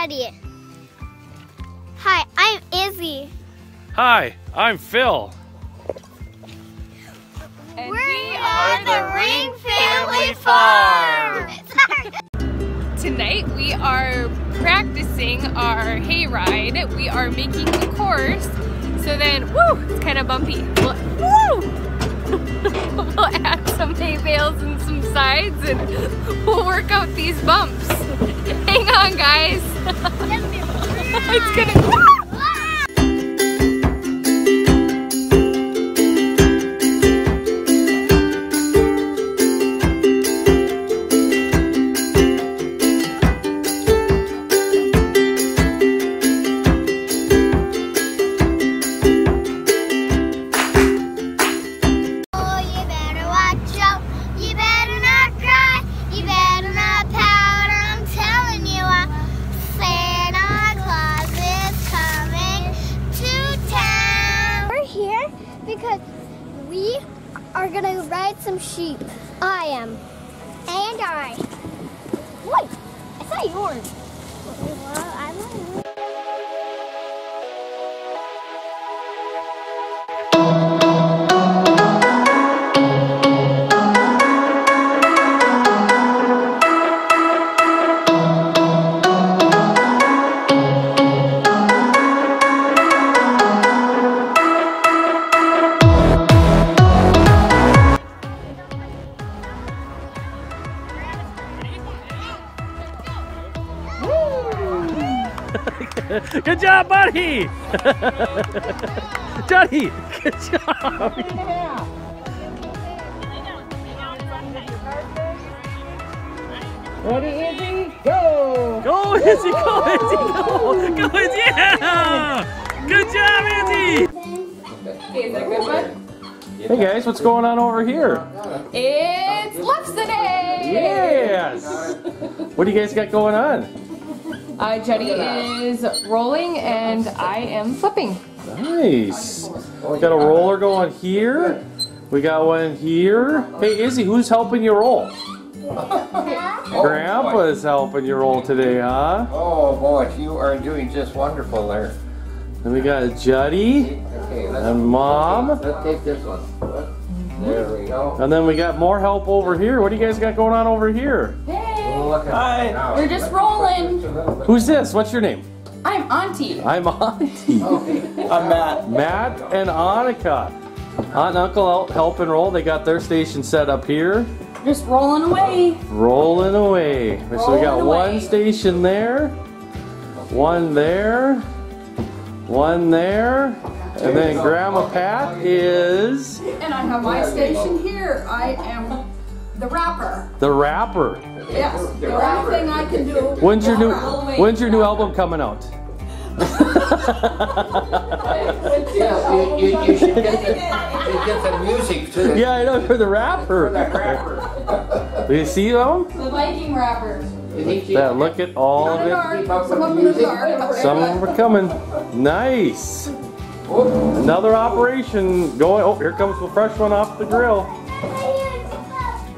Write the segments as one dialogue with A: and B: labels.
A: Daddy. Hi, I'm Izzy.
B: Hi, I'm Phil.
A: And we are the Ring Family Farm.
C: Tonight we are practicing our hayride. We are making the course. So then, woo, it's kind of bumpy. We'll add some hay bales and some sides and we'll work out these bumps. Hang on, guys. It's gonna...
A: Because we are gonna ride some sheep. I am. And I. Wait, I saw yours. Well, I'm not.
B: Good job, buddy! Johnny, good job!
D: Ready, Izzy? Go!
B: Go, Izzy! Go, Izzy! Go! Go, Izzy! Yeah! Good job, Izzy!
C: Hey, is that good, bud?
B: Hey guys, what's going on over here?
C: It's Lefse Day!
B: Yes! What do you guys got going on?
C: Jetty is rolling and I am flipping.
B: Nice. We got a roller going here. We got one here. Hey Izzy, who's helping you roll? Grandpa's helping you roll today, huh?
D: Oh boy, you are doing just wonderful there.
B: Then we got Juddy and Mom.
D: Let's take this one. There we go.
B: And then we got more help over here. What do you guys got going on over here?
C: Hi. We're just rolling.
B: Who's this? What's your name?
C: I'm Auntie.
B: I'm Auntie.
D: I'm Matt.
B: Matt and Annika. Aunt and Uncle out helping roll. They got their station set up here.
C: Just rolling away.
B: Rolling away. So we got one station there, one there, one there, and then Grandma Pat is...
E: And I have my station here. I am the rapper.
B: The rapper.
E: Yes, the only thing I can do.
B: When's your new album coming out?
D: Yeah, you should get the music too.
B: Yeah, I know, for the rapper. Do you see them?
E: The Viking rappers.
B: That, look at all of it.
E: Some of them are.
B: Some of them are coming. Nice. Another operation going. Oh, here comes the fresh one off the grill.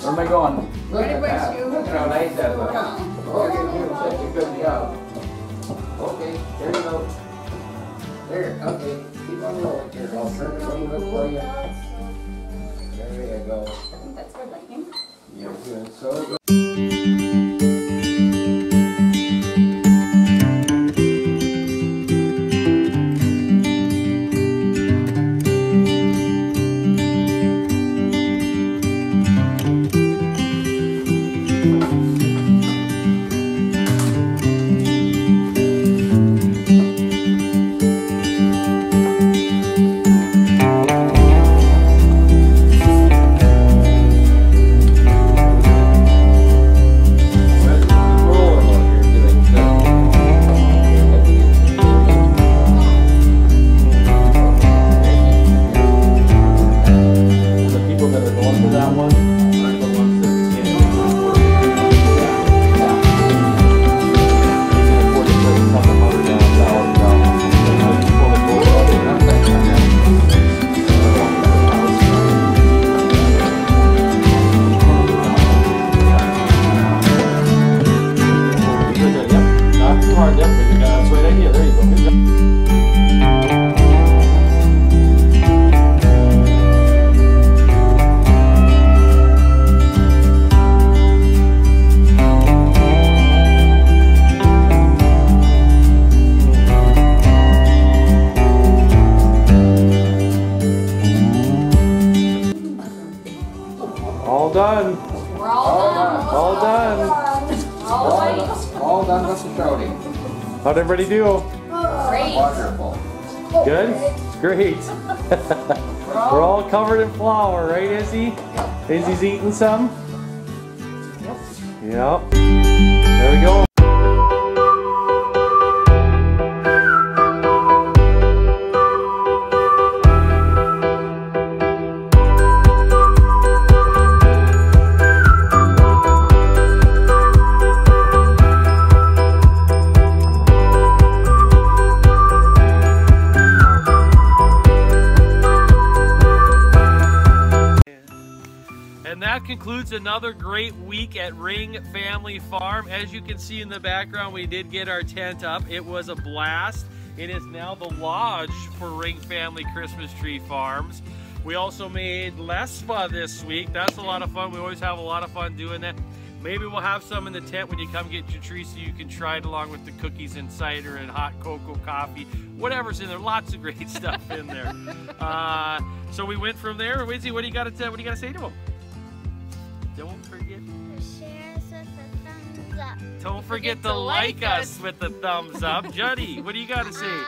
D: Where am I going? Look at how nice that looks. Oh, you're doing such a good job. Okay, there you go. There, okay. Keep on rolling here. I'll turn it a little bit for you. There you go.
E: I think that's good lighting.
D: You're doing so good.
B: done.
E: We're all done.
B: All done.
D: All done with the shouting.
B: How'd everybody do?
C: Great.
D: Wonderful.
B: Good? Great. We're all covered in flour, right, Izzy? Izzy's eating some? Yep. There we go. And that concludes another great week at Ring Family Farm. As you can see in the background, we did get our tent up. It was a blast. It is now the lodge for Ring Family Christmas Tree Farms. We also made Lefse this week. That's a lot of fun. We always have a lot of fun doing that. Maybe we'll have some in the tent when you come get your tree so you can try it along with the cookies and cider and hot cocoa coffee, whatever's in there. Lots of great stuff in there. So we went from there. Wizzy, what do you got to say to them? Don't forget
A: To share us with a thumbs up.
B: Don't forget to like us with the thumbs up. Juddy, what do you got to say?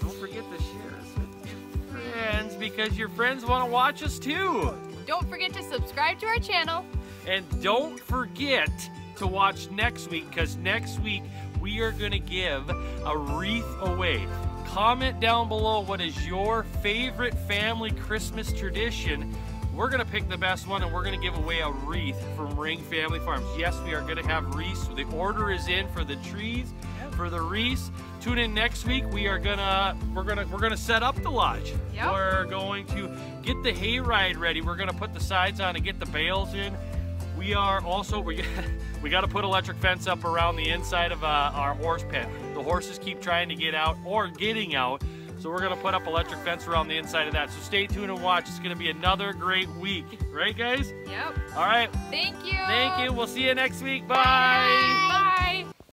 B: Don't forget to share us with your friends because your friends want to watch us too.
C: Don't forget to subscribe to our channel.
B: And don't forget to watch next week because next week we are going to give a wreath away. Comment down below what is your favorite family Christmas tradition. We're going to pick the best one and we're going to give away a wreath from Ring Family Farms. Yes, we are going to have wreaths. The order is in for the trees, for the wreaths. Tune in next week. We're gonna set up the lodge.
C: Yep.
B: We're going to get the hayride ready. We're going to put the sides on and get the bales in. We are also we got to put electric fence up around the inside of our horse pen. The horses keep trying to get out or getting out. So we're going to put up electric fence around the inside of that. So stay tuned and watch. It's going to be another great week. Right, guys?
C: Yep.
B: All right.
C: Thank you.
B: Thank you. We'll see you next week. Bye.
C: Bye.